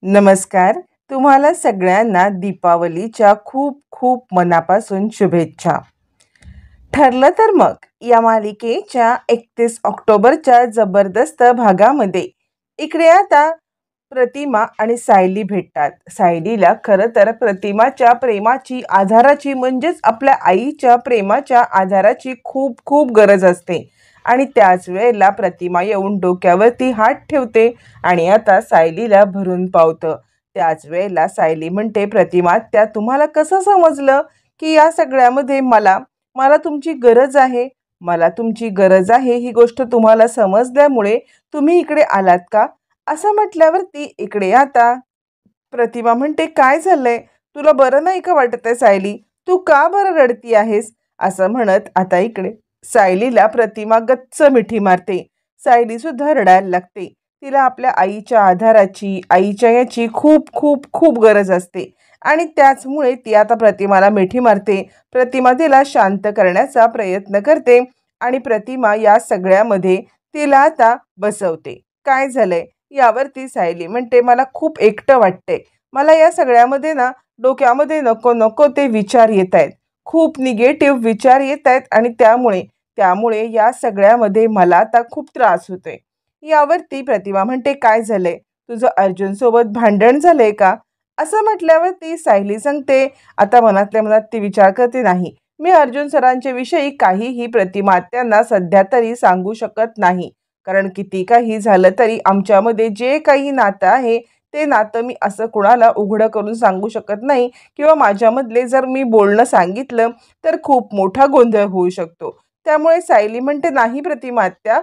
नमस्कार. तुम्हाला सगळ्यांना दीपावलीच्या खूप खूप मनापासून शुभेच्छा. ठरलं तर मग या मालिकेच्या 31 ऑक्टोबरच्या जबरदस्त भागामध्ये इकडे आता प्रतिमा आणि सायली भेटतात. सायलीला खरं तर प्रतिमाच्या प्रेमाची, आधाराची म्हणजेच आपल्या आईच्या प्रेमाच्या आधाराची खूप खूप गरज असते आणि त्याच वेळेला प्रतिमा येऊन डोक्यावरती हात ठेवते आणि आता सायलीला भरून पावतं. त्याच वेळेला सायली म्हणते, प्रतिमा त्या तुम्हाला कसं समजलं की या सगळ्यामध्ये मला मला तुमची गरज आहे, मला तुमची गरज आहे ही गोष्ट तुम्हाला समजल्यामुळे तुम्ही इकडे आलात का? असं म्हटल्यावरती इकडे आता प्रतिमा म्हणते, काय झालंय? तुला बरं नाही का वाटत आहे सायली? तू का बरं रडती आहेस? असं म्हणत आता इकडे सायलीला प्रतिमा गच्च मिठी मारते. सायली सुद्धा रडायला लागते. तिला आपल्या आईच्या आधाराची, आईच्या याची खूप खूप खूप गरज असते आणि त्याचमुळे ती आता प्रतिमाला मिठी मारते. प्रतिमा तिला शांत करण्याचा प्रयत्न करते आणि प्रतिमा या सगळ्यामध्ये तिला आता बसवते. काय झालंय? यावरती सायली म्हणते, मला खूप एकटं वाटते. मला या सगळ्यामध्ये ना डोक्यामध्ये नको नको ते विचार येत आहेत. खूप निगेटिव्ह विचार येत आहेत आणि त्यामुळे त्यामुळे या सगळ्यामध्ये मला आता खूप त्रास होतोय. यावरती प्रतिमा म्हणते, काय झालंय? तुझं अर्जुन सोबत भांडण झालंय का? असं म्हटल्यावरती सायली सांगते, आता मनातल्या मनात ती विचार करते, नाही, मी अर्जुन सरांच्या विषयी काहीही प्रतिमा त्यांना सध्या तरी सांगू शकत नाही. कारण किती काही झालं तरी आमच्यामध्ये जे काही नातं आहे ते नातं मी असं कुणाला उघडं करून सांगू शकत नाही किंवा माझ्यामधले जर मी बोलणं सांगितलं तर खूप मोठा गोंधळ होऊ शकतो. त्यामुळे सायली म्हणते, नाही प्रतिमा आत्या,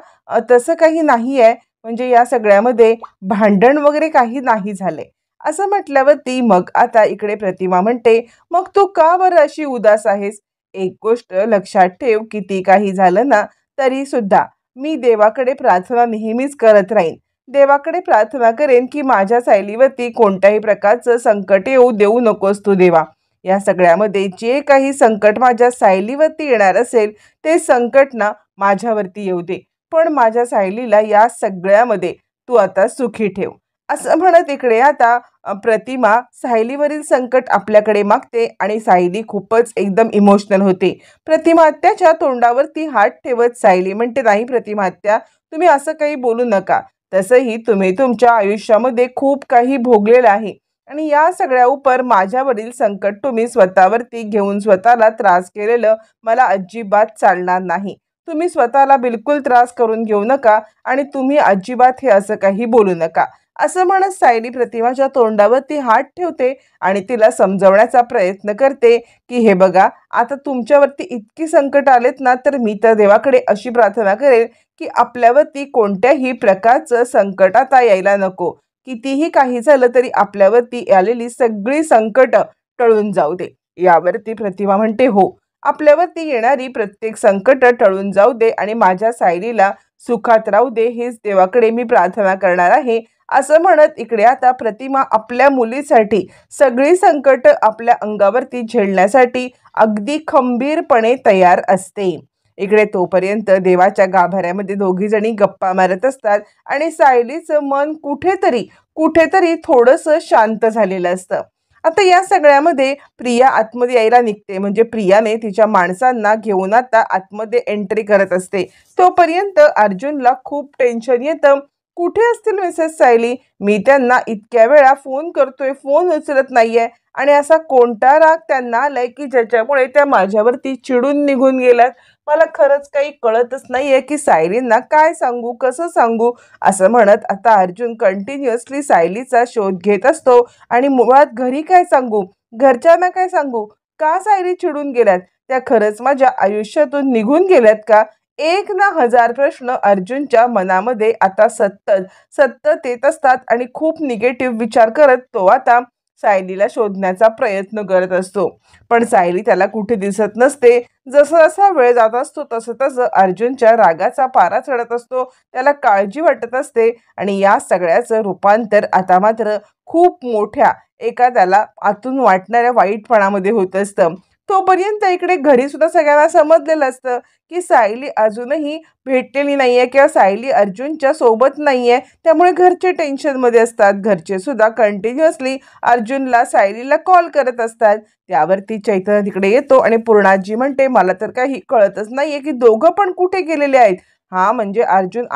तसं काही नाही आहे, म्हणजे या सगळ्यामध्ये भांडण वगैरे काही नाही झाले. असं म्हटल्यावरती मग आता इकडे प्रतिमा म्हणते, मग तू का बरं अशी उदास आहेस? एक गोष्ट लक्षात ठेव, किती काही झालं ना तरी सुद्धा मी देवाकडे प्रार्थना नेहमीच करत राहीन. देवाकडे प्रार्थना करेन की माझ्या सायलीवरती कोणत्याही प्रकारचं संकट येऊ देऊ नकोस तू देवा. या सगळ्यामध्ये जे काही संकट माझ्या सायलीवरती येणार असेल ते संकट ना माझ्यावरती येऊ दे. पण माझ्या सायलीला या सगळ्यामध्ये तू आता सुखी ठेव. असं म्हणत इकडे आता प्रतिमा सायलीवरील संकट आपल्याकडे मागते आणि सायली खूपच एकदम इमोशनल होते. प्रतिमात्याच्या तोंडावरती हात ठेवत सायली म्हणते, नाही प्रतिमात्या, तुम्ही असं काही बोलू नका. तसंही तुम्ही तुमच्या आयुष्यामध्ये खूप काही भोगलेलं आहे आणि या सगळ्या उपर माझ्यावरील संकट तुम्ही स्वतःवरती घेऊन स्वतःला त्रास केलेलं मला अजिबात चालणार नाही. तुम्ही स्वतःला बिलकुल त्रास करून घेऊ नका आणि तुम्ही अजिबात हे असं काही बोलू नका. असं म्हणत सायली प्रतिमाच्या तोंडावरती हात ठेवते आणि तिला समजवण्याचा प्रयत्न करते की हे बघा, आता तुमच्यावरती इतकी संकट आलेत ना, तर मी तर देवाकडे अशी प्रार्थना करेन की आपल्यावरती कोणत्याही प्रकारचं संकट आता यायला नको. कितीही काही झालं तरी आपल्यावरती आलेली सगळी संकट टळून जाऊ दे. यावरती प्रतिमा म्हणते, हो, आपल्यावरती येणारी प्रत्येक संकट टळून जाऊ दे आणि माझ्या सायलीला सुखात राहू दे, हेच देवाकडे मी प्रार्थना करणार आहे. असं म्हणत इकडे आता प्रतिमा आपल्या मुलीसाठी सगळी संकट आपल्या अंगावरती झेलण्यासाठी अगदी खंबीरपणे तयार असते. इकडे तोपर्यंत देवाच्या गाभाऱ्यामध्ये दोघी जणी गप्पा मारत असतात आणि सायलीचं मन कुठेतरी कुठेतरी थोडंसं शांत झालेलं असतं. आता या सगळ्यामध्ये प्रिया आतमध्ये यायला निघते, म्हणजे प्रियाने तिच्या माणसांना घेऊन आता आतमध्ये एंट्री करत असते. तोपर्यंत अर्जुनला खूप टेन्शन येतं. कुठे असतील मिसेस सायली? मी त्यांना इतक्या वेळा फोन करतोय, फोन उचलत नाहीये आणि असा कोणता राग त्यांना आलाय की ज्याच्यामुळे त्या माझ्यावरती चिडून निघून गेल्यात? मला खरंच काही कळतच नाहीये की सायलींना काय सांगू, कसं सांगू? असं म्हणत आता अर्जुन कंटिन्युअसली सायलीचा शोध घेत असतो आणि मुळात घरी काय सांगू, घरच्यांना काय सांगू, का सायली चिडून गेल्यात? त्या खरंच माझ्या आयुष्यातून निघून गेल्यात का? एक ना हजार प्रश्न अर्जुनच्या मनामध्ये आता सतत सतत येत असतात आणि खूप निगेटिव्ह विचार करत तो आता सायलीला शोधण्याचा प्रयत्न करत असतो. पण सायली त्याला कुठे दिसत नसते. जसा जसा वेळ जात असतो तसं तसं अर्जुनच्या रागाचा पारा चढत असतो. त्याला काळजी वाटत असते आणि या सगळ्याचं रूपांतर आता मात्र खूप मोठ्या एका त्याला आतून वाटणाऱ्या वाईटपणामध्ये होत असतं. तोपर्यंत इकडे घरी सुद्धा सगळ्यांना समजलेलं असतं की सायली अजूनही भेटलेली नाहीये किंवा सायली अर्जुनच्या सोबत नाहीये. त्यामुळे घरचे टेन्शनमध्ये असतात. घरचे सुद्धा कंटिन्युअसली अर्जुनला सायलीला कॉल करत असतात. त्यावरती चैतन्य तिकडे येतो आणि पूर्णाजी म्हणते, मला तर काही कळतच नाहीये की दोघं पण कुठे गेलेले आहेत. हा म्हणजे अर्जुन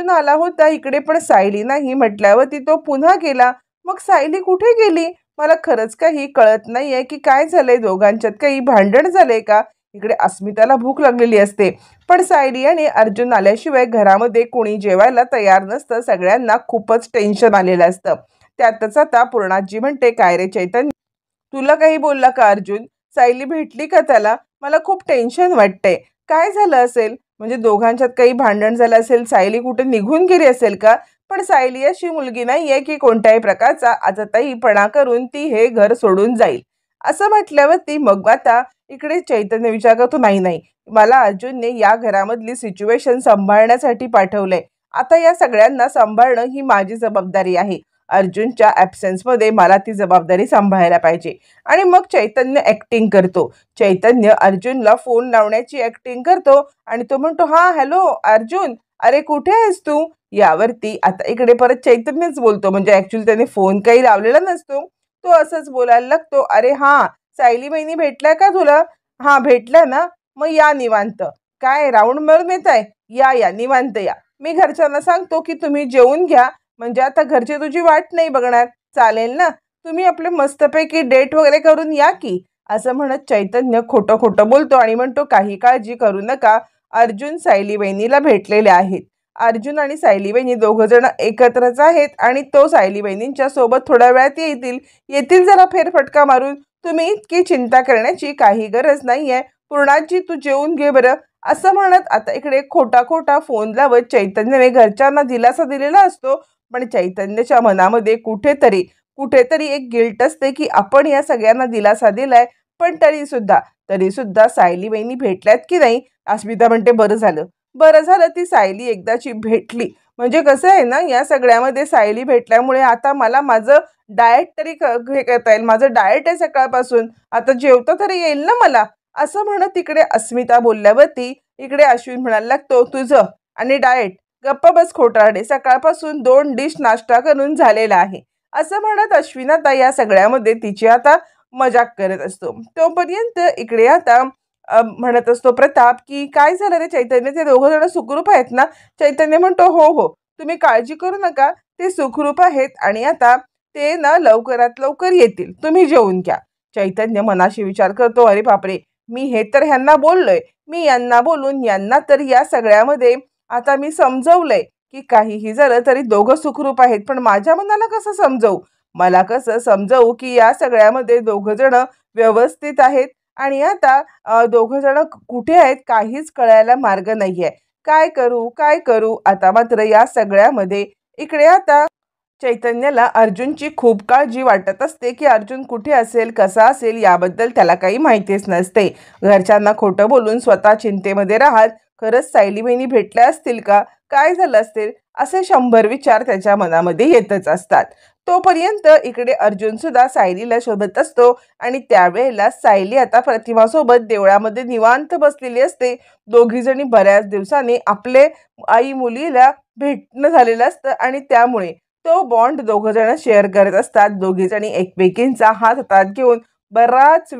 आला होता इकडे, पण सायली नाही म्हटल्यावरती तो पुन्हा गेला. मग सायली कुठे गेली? मला खरंच काही कळत नाहीये की काय झालंय, दोघांच्यात काही भांडण झालंय का? इकडे अस्मिताला भूक लागलेली असते, पण सायली आणि अर्जुन आल्याशिवाय घरामध्ये कोणी जेवायला तयार नसतं. सगळ्यांना खूपच टेन्शन आलेलं असतं. त्यातच आता पूर्णाजी म्हणते, काय रे चैतन्य, तुला काही बोलला का अर्जुन? सायली भेटली का त्याला? मला खूप टेन्शन वाटतंय. काय झालं असेल? म्हणजे दोघांच्यात काही भांडण झालं असेल, सायली कुठे निघून गेली असेल का? पण सायली अशी मुलगी नाहीये की कोणत्याही प्रकारचा आजताईपणा करून ती हे घर सोडून जाईल. असं म्हटल्यावरती मग आता इकडे चैतन्य विचार करतो, नाही नाही, मला अर्जुनने या घरामधली सिच्युएशन सांभाळण्यासाठी पाठवलंय. आता या सगळ्यांना सांभाळणं ही माझी जबाबदारी आहे. अर्जुनच्या ॲब्सेन्समध्ये मला ती जबाबदारी सांभाळायला पाहिजे. आणि मग चैतन्य ॲक्टिंग करतो. चैतन्य अर्जुनला फोन लावण्याची ॲक्टिंग करतो आणि तो म्हणतो, हां हॅलो अर्जुन, अरे कुठे आहेस तू? यावरती आता इकडे परत चैतन्यच बोलतो, म्हणजे ॲक्च्युली त्याने फोन काही लावलेला नसतो. तो असंच बोलायला लागतो, अरे हां, सायली बहिणी भेटल्या का तुला? हां भेटल्या ना, मग या निवांत. काय राऊंड मारून येत आहे? या निवांत या. मी घरच्यांना सांगतो की तुम्ही जेवून घ्या, म्हणजे आता घरचे तुझी वाट नाही बघणार. चालेल ना? तुम्ही आपले मस्तपैकी डेट वगैरे करून या की. असं म्हणत चैतन्य खोटं खोटं बोलतो आणि म्हणतो, काही काळजी करू नका, अर्जुन सायली बहिणीला भेटलेले आहेत. अर्जुन आणि सायली बहिणी दोघं जण एकत्रच आहेत आणि तो सायली बहिणींच्या सोबत थोड्या वेळात येतील जरा फेरफटका मारून. तुम्ही इतकी चिंता करण्याची काही गरज नाहीये. पूर्णाजी तू जेवून घे बरं. असं म्हणत आता इकडे खोटा खोटा फोन लावत चैतन्याने घरच्यांना दिलासा दिलेला असतो. पण चैतन्याच्या मनामध्ये कुठेतरी एक गिल्ट असते की आपण या सगळ्यांना दिलासा दिलाय, पण तरी सुद्धा सायली बहिणी भेटल्यात की नाही? अस्मिता म्हणते, बरं झालं ती सायली एकदाची भेटली. म्हणजे कसं आहे ना, या सगळ्यामध्ये सायली भेटल्यामुळे आता मला माझं डाएट तरी हे करता येईल. माझं डाएट आहे सकाळपासून, आता जेवता तरी येईल ना मला. असं म्हणत इकडे अस्मिता बोलल्यावरती इकडे अश्विन म्हणायला लागतो, तुझं आणि डाएट गप्प बस खोटारडे, सकाळपासून 2 डिश नाश्ता करून झालेला आहे. असं म्हणत अश्विन आता या सगळ्यामध्ये तिची आता मजाक करत असतो. तोपर्यंत इकडे आता म्हणत असतो प्रताप की काय झालं रे चैतन्य, ते दोघं जण सुखरूप आहेत ना? चैतन्य म्हणतो, हो तुम्ही काळजी करू नका, ते सुखरूप आहेत आणि आता ते ना लवकरात लवकर येतील, तुम्ही जेवून घ्या. चैतन्य मनाशी विचार करतो, अरे बापरे, मी हे तर ह्यांना बोललोय, मी यांना बोलून यांना तर या सगळ्यामध्ये आता मी समजवलंय की काहीही झालं तरी दोघं सुखरूप आहेत, पण माझ्या मनाला कसं समजवू? मला कसं समजवू की या सगळ्यामध्ये दोघं जण व्यवस्थित आहेत आणि आता दोघं जण कुठे आहेत काहीच कळायला मार्ग नाहीये. काय करू? आता मात्र या सगळ्यामध्ये इकडे आता चैतन्याला अर्जुनची खूप काळजी वाटत असते की अर्जुन कुठे असेल, कसा असेल याबद्दल त्याला काही माहितीच नसते. घरच्यांना खोटं बोलून स्वतः चिंतेमध्ये राहत खरंच सायली बहिणी भेटल्या असतील का? काय झालं असेल? असे 100 विचार त्याच्या मनामध्ये येतच असतात. तोपर्यंत इकडे अर्जुन सुद्धा सायलीला शोधत असतो आणि त्यावेळेला सायली आता प्रतिमासोबत देवळामध्ये निवांत बसलेली असते. दोघी जणी बऱ्याच दिवसांनी आपले आई मुलीला भेटणं झालेलं असतं आणि त्यामुळे तो बॉन्ड दोघं जण शेअर करत असतात. दोघी जणी एकमेकींचा हात हातात घेऊन बराच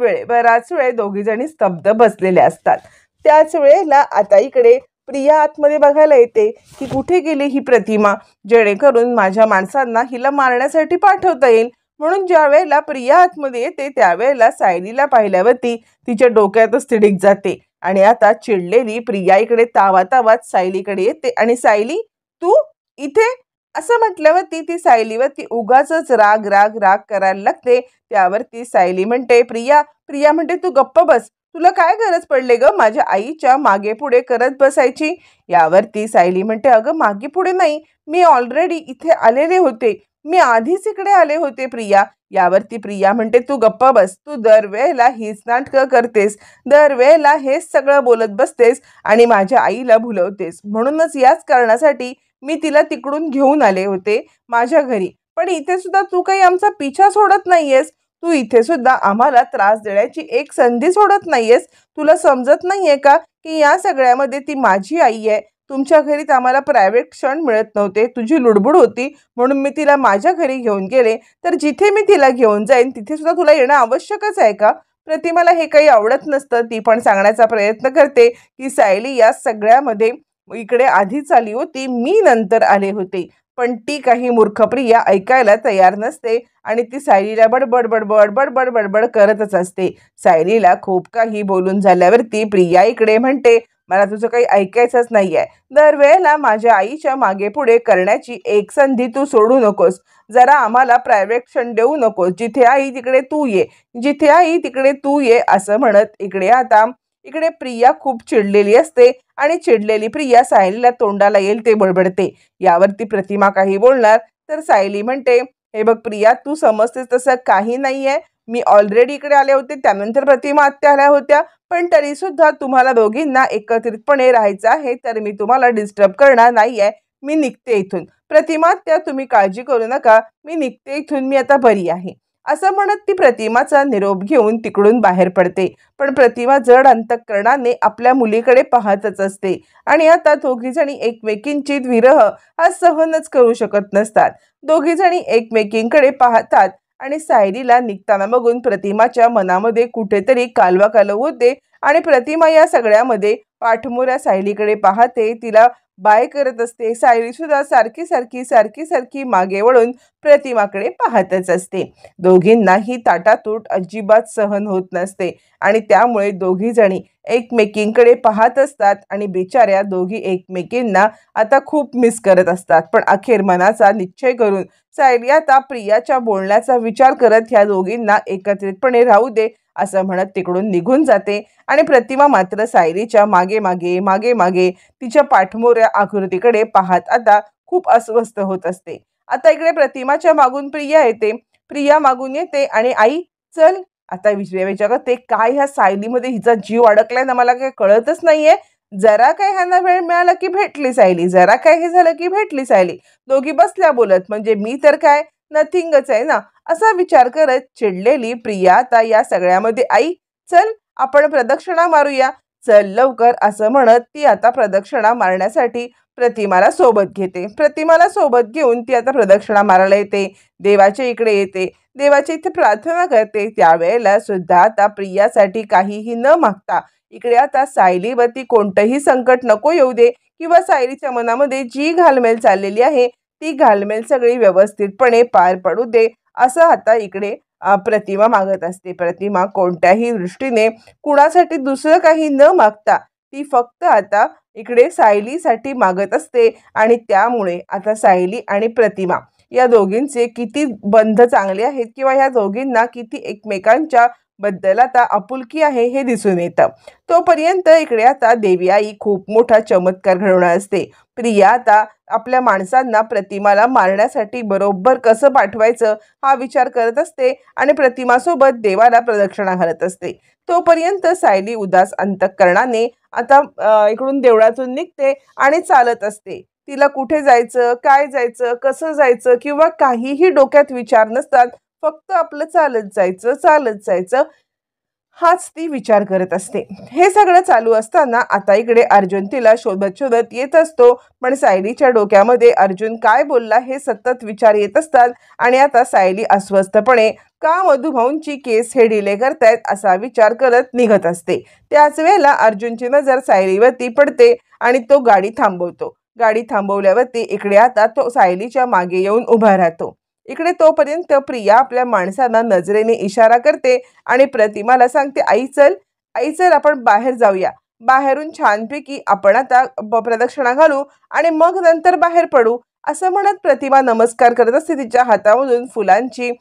वेळ दोघी जणी स्तब्ध बसलेल्या असतात. त्याच वेळेला आता इकडे प्रिया आतमध्ये बघायला येते की कुठे गेली ही प्रतिमा, जेणेकरून माझ्या माणसांना हिला मारण्यासाठी पाठवता येईल. म्हणून ज्या वेळेला प्रिया आतमध्ये येते त्यावेळेला सायलीला पाहिल्यावरती तिच्या डोक्यातच तिडीक जाते आणि आता चिडलेली प्रिया इकडे तावातावात सायलीकडे येते आणि सायली तू इथे, असं म्हटल्यावरती ती सायलीवरती उगाचच राग करायला लागते. त्यावरती सायली म्हणते, प्रिया म्हणते, तू गप्प बस, तुला काय गरज पडले ग माझ्या आईच्या मागे पुढे करत बसायची? यावरती सायली म्हणते, अगं मागे पुढे नाही, मी ऑलरेडी इथे आलेले होते, मी आधीच इकडे आले होते प्रिया. यावरती प्रिया म्हणते, तू गप्प बस, तू दरवेळेला हीच नाटकं करतेस, दरवेळेला हेच सगळं बोलत बसतेस आणि माझ्या आईला भुलवतेस. म्हणूनच याच कारणासाठी मी तिला तिकडून घेऊन आले होते माझ्या घरी, पण इथे सुद्धा तू काही आमचा पिछा सोडत नाहीयेस. तू इथे सुद्धा आम्हाला त्रास देण्याची एक संधी सोडत नाहीयेस. तुला समजत नाहीये का की या सगळ्यामध्ये ती माझी आई आहे. तुमच्या घरीत आम्हाला प्रायव्हेट क्षण मिळत नव्हते. तुझी लुडबुड होती म्हणून मी तिला माझ्या घरी घेऊन गेले. तर जिथे मी तिला घेऊन जाईन तिथे सुद्धा तुला येणं आवश्यकच आहे का? प्रतिमाला हे काही आवडत नसतं. ती पण सांगण्याचा प्रयत्न करते की सायली या सगळ्यामध्ये इकडे आधीच आली होती, मी नंतर आले होते. पण ती काही मूर्ख प्रिया ऐकायला तयार नसते आणि ती सायलीला बडबड बडबड बडबड बडबड करतच असते. सायलीला खूप काही बोलून झाल्यावरती प्रिया इकडे म्हणते, मला तुझं काही ऐकायचंच नाहीये. दरवेळेला माझ्या आईच्या मागे पुढे करण्याची एक संधी तू सोडू नकोस. जरा आम्हाला प्रायव्हेट क्षण देऊ नकोस. जिथे आई तिकडे तू ये, जिथे आई तिकडे तू ये असं म्हणत इकडे प्रिया खूप चिडलेली असते आणि चिडलेली प्रिया सायलीला तोंडाला येईल ते बडबडते. यावरती प्रतिमा काही बोलणार तर सायली म्हणते, हे बघ प्रिया, तू समजतेस तसं काही नाहीये. मी ऑलरेडी इकडे आले होते, त्यानंतर प्रतिमा आत्या आल्या होत्या, पण तरी सुद्धा तुम्हाला दोघींना एकत्रितपणे राहायचं आहे तर मी तुम्हाला डिस्टर्ब करणार नाहीये. मी निघते इथून. प्रतिमा आत्या, तुम्ही काळजी करू नका, मी निघते इथून, मी आता बरी आहे असं म्हणत ती प्रतिमाचा निरोप घेऊन तिकडून बाहेर पडते. पण प्रतिमा जड अंतःकरणाने आपल्या मुलीकडे पाहतच असते आणि आता दोघीजणी एकमेकींची विरह हा सहनच करू शकत नसतात. दोघीजणी एकमेकींकडे पाहतात आणि सायलीला निघताना बघून प्रतिमाच्या मनामध्ये कुठेतरी कालवा कालव होते आणि प्रतिमा या सगळ्यामध्ये पाठमोऱ्या सायलीकडे पाहते, तिला बाय करत असते. सायली सुद्धा सारखी सारखी सारखी सारखी मागे वळून प्रतिमाकडे पाहतच असते. दोघींना ही ताटातूट अजिबात सहन होत नसते आणि त्यामुळे दोघी जणी एकमेकींकडे पाहत असतात आणि बिचाऱ्या दोघी एकमेकींना आता खूप मिस करत असतात. पण अखेर मनाचा निश्चय करून सायली आता प्रियाच्या बोलण्याचा विचार करत ह्या दोघींना एकत्रितपणे राहू दे असं म्हणत तिकडून निघून जाते आणि प्रतिमा मात्र सायलीच्या मागे मागे मागे मागे तिच्या पाठमोऱ्या आकृतीकडे पाहत आता खूप अस्वस्थ होत असते. आता इकडे प्रतिमाच्या मागून प्रिया येते. प्रिया मागून येते आणि आई चल, आता विचारते, काय ह्या सायलीमध्ये हिचा जीव अडकलाय ना, मला काही कळतच नाहीये. जरा काय ह्यांना वेळ मिळाला की भेटली सायली, जरा काय हे झालं की भेटली सायली. दोघी बसल्या बोलत, म्हणजे मी तर काय नथिंगच आहे ना, असा विचार करत चिडलेली प्रिया आता या सगळ्यामध्ये, आई चल आपण प्रदक्षिणा मारूया, चल लवकर असं म्हणत ती आता प्रदक्षिणा मारण्यासाठी प्रतिमाला सोबत घेते. प्रतिमाला सोबत घेऊन ती आता प्रदक्षिणा मारायला येते. देवाच्या इकडे येते, देवाच्या इथे प्रार्थना करते. त्यावेळेला सुद्धा आता प्रियासाठी काहीही न मागता इकडे आता सायलीवरती कोणतंही संकट नको येऊ दे किंवा सायलीच्या मनामध्ये जी घालमेल चाललेली आहे ती घालमेल सगळी व्यवस्थितपणे पार पडू दे असं आता इकडे प्रतिमा मागत असते. प्रतिमा कोणत्याही दृष्टीने कुणासाठी दुसरं काही न मागता ती फक्त आता इकडे सायलीसाठी मागत असते आणि त्यामुळे आता सायली आणि प्रतिमा या दोघींचे किती बंध चांगले आहेत किंवा या दोघींना किती एकमेकांच्या बद्दल आता आपुलकी आहे हे दिसून येतं. तोपर्यंत इकडे आता देवी आई खूप मोठा चमत्कार घडवणार असते. प्रिया आता आपल्या माणसांना प्रतिमाला मारण्यासाठी बरोबर कसं पाठवायचं हा विचार करत असते आणि प्रतिमासोबत देवाला प्रदक्षिणा घालत असते. तोपर्यंत सायली उदास अंतःकरणाने आता इकडून देवळातून निघते आणि चालत असते. तिला कुठे जायचं, काय जायचं, कसं जायचं किंवा काहीही डोक्यात विचार नसतात. फक्त आपलं चालत जायचं, चालत जायचं हाच ती विचार करत असते. हे सगळं चालू असताना आता इकडे अर्जुन तिला शोधत शोधत येत असतो. पण सायलीच्या डोक्यामध्ये अर्जुन काय बोलला हे सतत विचार येत असतात आणि आता सायली अस्वस्थपणे का मधुभाऊंची केस हे डिले करतायत असा विचार करत निघत असते. त्याच वेळेला अर्जुनची नजर सायलीवरती पडते आणि तो गाडी थांबवतो. गाडी थांबवल्यावरती इकडे आता तो सायलीच्या मागे येऊन उभा राहतो. इकडे तोपर्यंत प्रिया आपल्या माणसांना नजरेने इशारा करते आणि प्रतिमाला सांगते, आई चल आपण बाहेर जाऊया. बाहेरून छानपैकी आपण आता प्रदक्षिणा घालू आणि मग नंतर बाहेर पडू असं म्हणत प्रतिमा नमस्कार करत असते. तिच्या हातामधून फुलांची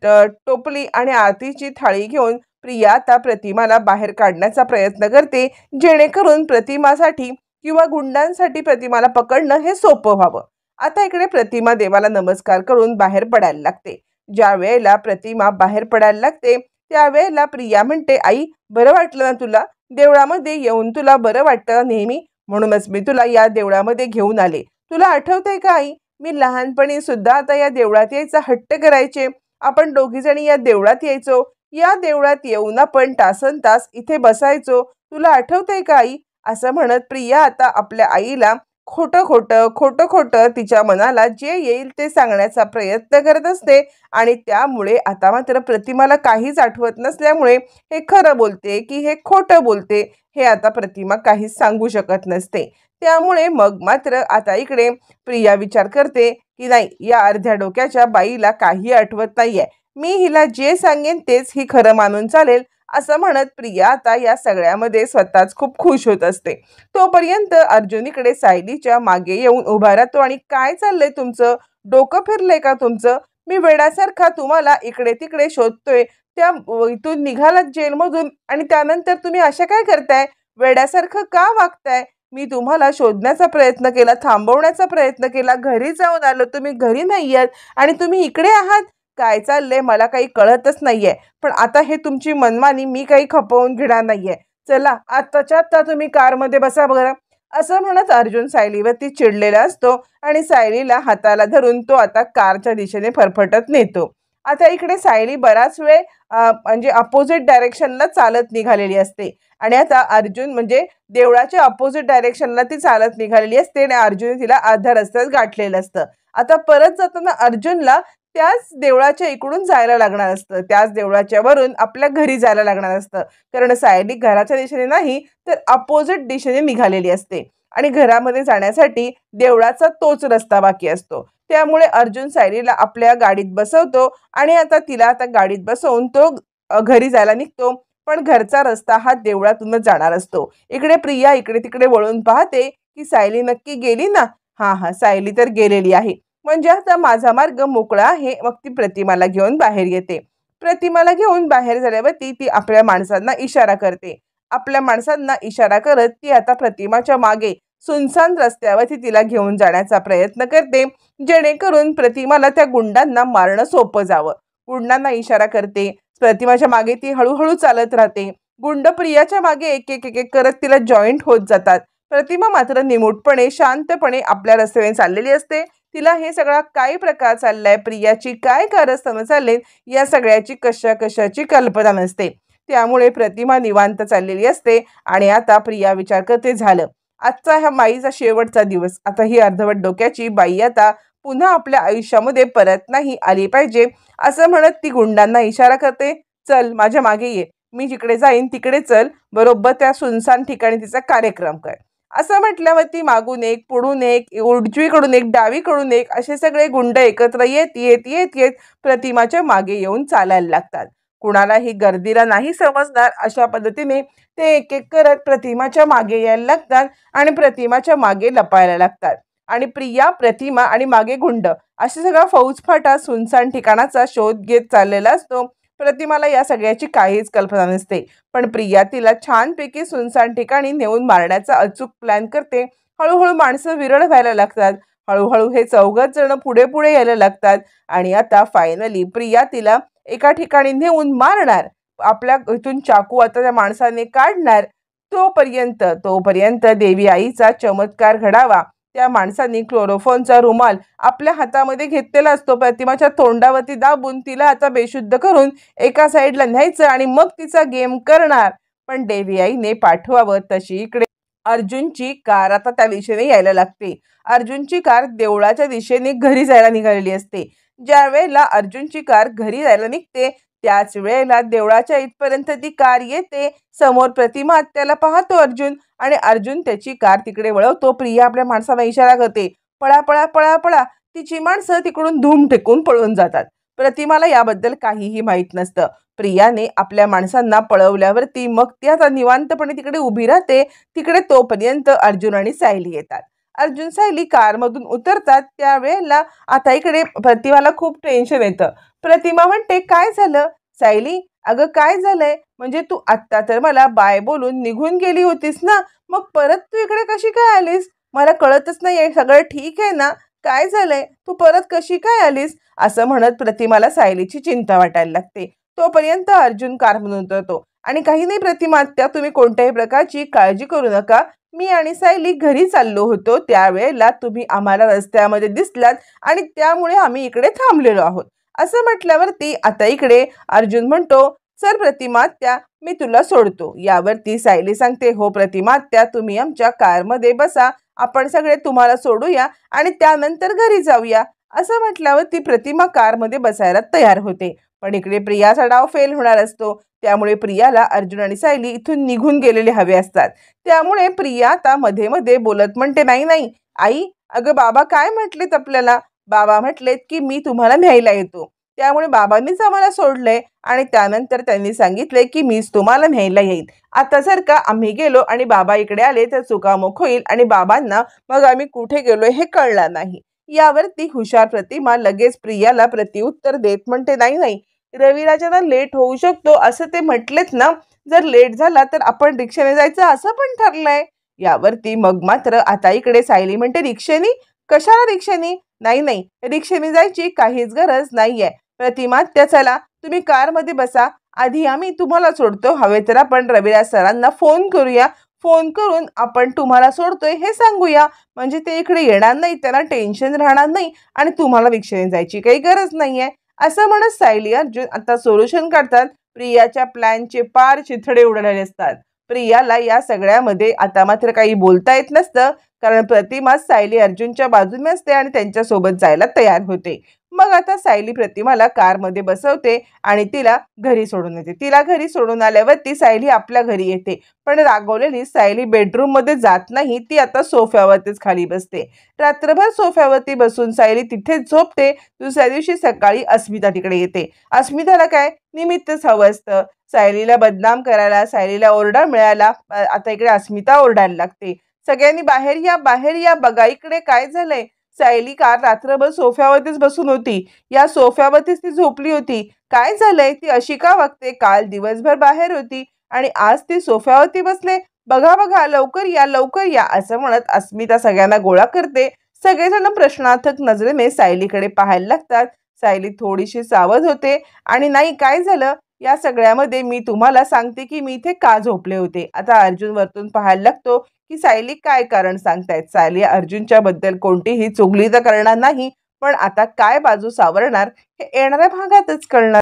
टोपली आणि आरतीची थाळी घेऊन प्रिया आता प्रतिमाला बाहेर काढण्याचा प्रयत्न करते, जेणेकरून प्रतिमासाठी किंवा गुंडांसाठी प्रतिमाला पकडणं हे सोपं व्हावं. आता इकडे प्रतिमा देवाला नमस्कार करून बाहेर पडायला लागते. ज्या वेळेला प्रतिमा बाहेर पडायला लागते त्यावेळेला प्रिया म्हणते, आई बरं वाटलं ना तुला? देवळामध्ये येऊन तुला बरं वाटतं नेहमी, म्हणूनच मी तुला या देवळामध्ये घेऊन आले. तुला आठवतंय का आई, मी लहानपणी सुद्धा आता या देवळात यायचा हट्ट करायचे आपण दोघीजणी या देवळात यायचो, या देवळात येऊन आपण तासन तास इथे बसायचो, तुला आठवतंय का आई? असं म्हणत प्रिया आता आपल्या आईला खोटं खोटं खोटं खोटं तिच्या मनाला जे येईल ते सांगण्याचा प्रयत्न करत असते. आणि त्यामुळे आता मात्र प्रतिमाला काहीच आठवत नसल्यामुळे हे खरं बोलते की हे खोटं बोलते हे आता प्रतिमा काहीच सांगू शकत नसते. त्यामुळे मग मात्र आता इकडे प्रिया विचार करते की नाही, या अर्ध्या डोक्याच्या बाईला काही आठवत नाहीये, मी हिला जे सांगेन तेच ही खरं मानून चालेल, असं म्हणत प्रिया आता या सगळ्यामध्ये स्वतःच खूप खुश होत असते. तोपर्यंत अर्जुन इकडे सायलीच्या मागे येऊन उभा राहतो आणि काय चाललंय तुमचं? डोकं फिरलंय का तुमचं? मी वेड्यासारखा तुम्हाला इकडे तिकडे शोधतोय, त्या इथून निघालात जेलमधून आणि त्यानंतर तुम्ही अशा काय करताय? वेड्यासारखं का वागताय? मी तुम्हाला शोधण्याचा प्रयत्न केला, थांबवण्याचा प्रयत्न केला, घरी जाऊन आलो, तुम्ही घरी नाही आहात आणि तुम्ही इकडे आहात. काय चाललंय मला काही कळतच नाहीये. पण आता हे तुमची मनमानी मी काही खपवून घेणार नाहीये. चला आत्ताच्या आत्ता तुम्ही कारमध्ये बसा बरं. असं म्हणत अर्जुन सायलीवरती चिडलेला असतो आणि सायलीला हाताला धरून तो आता कारच्या दिशेने फरफटत नेतो. आता इकडे सायली बराच वेळ म्हणजे अपोजिट डायरेक्शनला चालत निघालेली असते आणि आता अर्जुन म्हणजे देवळाच्या अपोजिट डायरेक्शनला ती चालत निघालेली असते आणि अर्जुन तिला अर्ध्या रस्त्यात गाठलेलं असतं. आता परत जाताना अर्जुनला त्याच देवळाच्या इकडून जायला लागणार असतं, त्याच देवळाच्या वरून आपल्या घरी जायला लागणार असतं, कारण सायली घराच्या दिशेने नाही तर अपोजिट दिशेने निघालेली असते आणि घरामध्ये जाण्यासाठी देवळाचा तोच रस्ता बाकी असतो. त्यामुळे अर्जुन सायलीला आपल्या गाडीत बसवतो आणि आता तिला आता गाडीत बसवून तो घरी जायला निघतो. पण घरचा रस्ता हा देवळातूनच जाणार असतो. इकडे प्रिया इकडे तिकडे वळून पाहते की सायली नक्की गेली ना? हा, सायली तर गेलेली आहे, म्हणजे आता माझा मार्ग मोकळा आहे. मग ती प्रतिमाला घेऊन बाहेर येते. प्रतिमाला घेऊन बाहेर झाल्यावरती ती आपल्या माणसांना इशारा करते. आपल्या माणसांना इशारा करत ती आता प्रतिमाच्या मागे सुनसान रस्त्यावरती तिला घेऊन जाण्याचा प्रयत्न करते, जेणेकरून प्रतिमाला त्या गुंडांना मारणं सोपं जावं. गुंडांना इशारा करते. प्रतिमाच्या मागे ती हळूहळू चालत राहते. गुंड प्रियाच्या मागे एक एक एक एक करत तिला जॉईंट होत जातात. प्रतिमा मात्र निमूटपणे शांतपणे आपल्या रस्त्याने चाललेली असते. तिला हे सगळा काय प्रकार चाललाय, प्रियाची काय कारस्थानं चाललेत, या सगळ्याची कशाची कल्पना नसते. त्यामुळे प्रतिमा निवांत चाललेली असते आणि आता प्रिया विचार करते, झालं आजचा ह्या माईचा शेवटचा दिवस. आता ही अर्धवट डोक्याची बाई आता पुन्हा आपल्या आयुष्यामध्ये परत नाही आली पाहिजे. असं म्हणत ती गुंडांना इशारा करते, चल माझ्या मागे ये, मी जिकडे जाईन तिकडे चल, बरोबर त्या सुनसान ठिकाणी तिचा कार्यक्रम कर. असं म्हटल्यावरती मागून एक, पुढून एक, उजवीकडून एक, डावीकडून एक असे सगळे गुंड एकत्र येत येत येत येत प्रतिमाच्या मागे येऊन चालायला लागतात. कुणालाही गर्दीला नाही समजणार अशा पद्धतीने ते एक एक करत प्रतिमाच्या मागे यायला लागतात आणि प्रतिमाच्या मागे लपायला लागतात. आणि प्रिया, प्रतिमा आणि मागे गुंड असे सगळा फौजफाटा सुनसान ठिकाणाचा शोध घेत चाललेला असतो. प्रतिमाला या सगळ्याची काहीच कल्पना नसते, पण प्रिया तिला छानपैकी सुनसान ठिकाणी नेऊन मारण्याचा अचूक प्लॅन करते. हळूहळू माणसं विरळ व्हायला लागतात. हळूहळू हे चौघच जण पुढे पुढे यायला लागतात आणि आता फायनली प्रिया तिला एका ठिकाणी नेऊन मारणार. आपल्या इथून चाकू आता त्या माणसाने काढणार. तोपर्यंत देवी आईचा चमत्कार घडावा. त्या माणसाने क्लोरोफॉर्मचा रुमाल आपल्या हातामध्ये घेतलेला असतो. प्रतिमाच्या तोंडावरती दाबून तिला आता बेशुद्ध करून एका साईडला न्यायचं आणि मग तिचा गेम करणार. पण देवी आईने पाठवावं तशी इकडे अर्जुनची कार आता त्या दिशेने यायला लागते. अर्जुनची कार देवळाच्या दिशेने घरी जायला निघालेली असते. ज्या वेळेला अर्जुनची कार घरी जायला निघते त्याच वेळेला देवळाच्या इथपर्यंत ती कार येते. समोर प्रतिमा त्याला पाहतो अर्जुन आणि अर्जुन त्याची कार तिकडे वळवतो. प्रिया आपल्या माणसाला इशारा करते, पळा पळा पळा पळा. तिची माणसं तिकडून धूम टेकून पळून जातात. प्रतिमाला याबद्दल काहीही माहीत नसतं. प्रियाने आपल्या माणसांना पळवल्यावरती मग ती आता निवांतपणे तिकडे उभी राहते. तिकडे तोपर्यंत अर्जुन आणि सायली येतात. अर्जुन सायली कारमधून उतरतात. त्यावेळेला आता इकडे प्रतिमाला खूप टेन्शन येतं. प्रतिमा म्हणते, काय झालं सायली? अगं काय झालंय? म्हणजे तू आत्ता तर मला बाय बोलून निघून गेली होतीस ना, मग परत तू इकडे कशी काय आलीस? मला कळतच नाहीये, सगळं ठीक आहे ना? काय झालंय? तू परत कशी काय आलीस? असं म्हणत प्रतिमाला सायलीची चिंता वाटायला लागते. तोपर्यंत अर्जुन कारमधून उतरतो आणि काही नाही प्रतिमा आत्या, तुम्ही कोणत्याही प्रकारची काळजी करू नका. मी आणि सायली घरी चाललो होतो त्यावेळेला तुम्ही आम्हाला रस्त्यामध्ये दिसलात आणि त्यामुळे आम्ही इकडे थांबलेलो आहोत. असं म्हटल्यावरती आता इकडे अर्जुन म्हणतो, सर प्रतिमा आत्या, मी तुला सोडतो. यावरती सायली सांगते, हो प्रतिमा आत्या, तुम्ही आमच्या कारमध्ये बसा, आपण सगळे तुम्हाला सोडूया आणि त्यानंतर घरी जाऊया. असं म्हटल्यावरती प्रतिमा कारमध्ये बसायला तयार होते. पण इकडे प्रियाचा डाव फेल होणार असतो. त्यामुळे प्रियाला अर्जुन आणि सायली इथून निघून गेलेले हवे असतात. त्यामुळे प्रिया आता मध्ये मध्ये बोलत म्हणते, नाही नाही आई, अगं बाबा काय म्हटलेत आपल्याला, बाबा म्हटलेत की मी तुम्हाला न्यायला येतो. त्यामुळे बाबांनीच आम्हाला सोडलंय आणि त्यानंतर त्यांनी सांगितलंय की मीच तुम्हाला न्यायला येईल. आता जर का आम्ही गेलो आणि बाबा इकडे आले तर चुकामुक होईल आणि बाबांना मग आम्ही कुठे गेलोय हे कळणार नाही. यावरती हुशार प्रतिमा लगेच प्रियाला प्रतिउत्तर देत म्हणते, नाही नाही, रविराजांना लेट होऊ शकतो असं ते म्हटलेत ना, जर लेट झाला तर आपण रिक्षाने जायचं असं पण ठरलंय. यावरती मग मात्र आता इकडे सायली म्हणते, रिक्षेनी? कशाला रिक्षेनी? नाही नाही, रिक्षेने जायची काहीच गरज नाहीये. प्रतिमा त्या चला, तुम्ही कारमध्ये बसा, आधी आम्ही तुम्हाला सोडतो. हवे तर आपण रविराज सरांना फोन करूया, फोन करून आपण तुम्हाला सोडतोय हे सांगूया, म्हणजे ते इकडे येणार नाही, त्यांना टेन्शन राहणार नाही आणि तुम्हाला रिक्षेने जायची काही गरज नाहीये. असं म्हणत सायली अर्जुन आता सोल्युशन काढतात. प्रियाच्या प्लॅनचे पार चिथडे उडलेले असतात. प्रियाला या सगळ्यामध्ये आता मात्र काही बोलता येत नसतं, कारण प्रतिमा सायली अर्जुनच्या बाजूने असते आणि त्यांच्यासोबत जायला तयार होते. मग आता सायली प्रतिमाला कारमध्ये बसवते आणि तिला घरी सोडून येते. तिला घरी सोडून आल्यावरती सायली आपल्या घरी येते. पण रागवलेली सायली बेडरूममध्ये जात नाही, ती आता सोफ्यावरतीच खाली बसते. रात्रभर सोफ्यावरती बसून सायली तिथेच झोपते. दुसऱ्या दिवशी सकाळी अस्मिता तिकडे येते. अस्मिताला काय निमित्तच हवं असतं सायलीला बदनाम करायला, सायलीला ओरडा मिळाला. आता इकडे अस्मिता ओरडायला लागते, सगळ्यांनी बाहेर या, बाहेर या, बघा इकडे काय झालंय. सायली काल रात्रभर सोफ्यावरतीच बसून होती, या सोफ्यावरतीच ती झोपली होती. काय झालंय, ती अशी का वागते? काल दिवसभर बाहेर होती आणि आज ती सोफ्यावरती बसले. बघा बघा, लवकर या, लवकर या. असं म्हणत अस्मिता सगळ्यांना गोळा करते. सगळेजण प्रश्नार्थक नजरेने सायलीकडे पाहायला लागतात. सायली थोडीशी सावध होते आणि नाही काय झालं या सगळ्यामध्ये, मी तुम्हाला सांगते की मी इथे का झोपले होते. आता अर्जुन वरतून पाहायला लागतो की सायली काय कारण सांगतायत. सायली अर्जुनच्या बद्दल कोणतीही चुगली तर करणार नाही, पण आता काय बाजू सावरणार हे येणाऱ्या भागातच कळणार.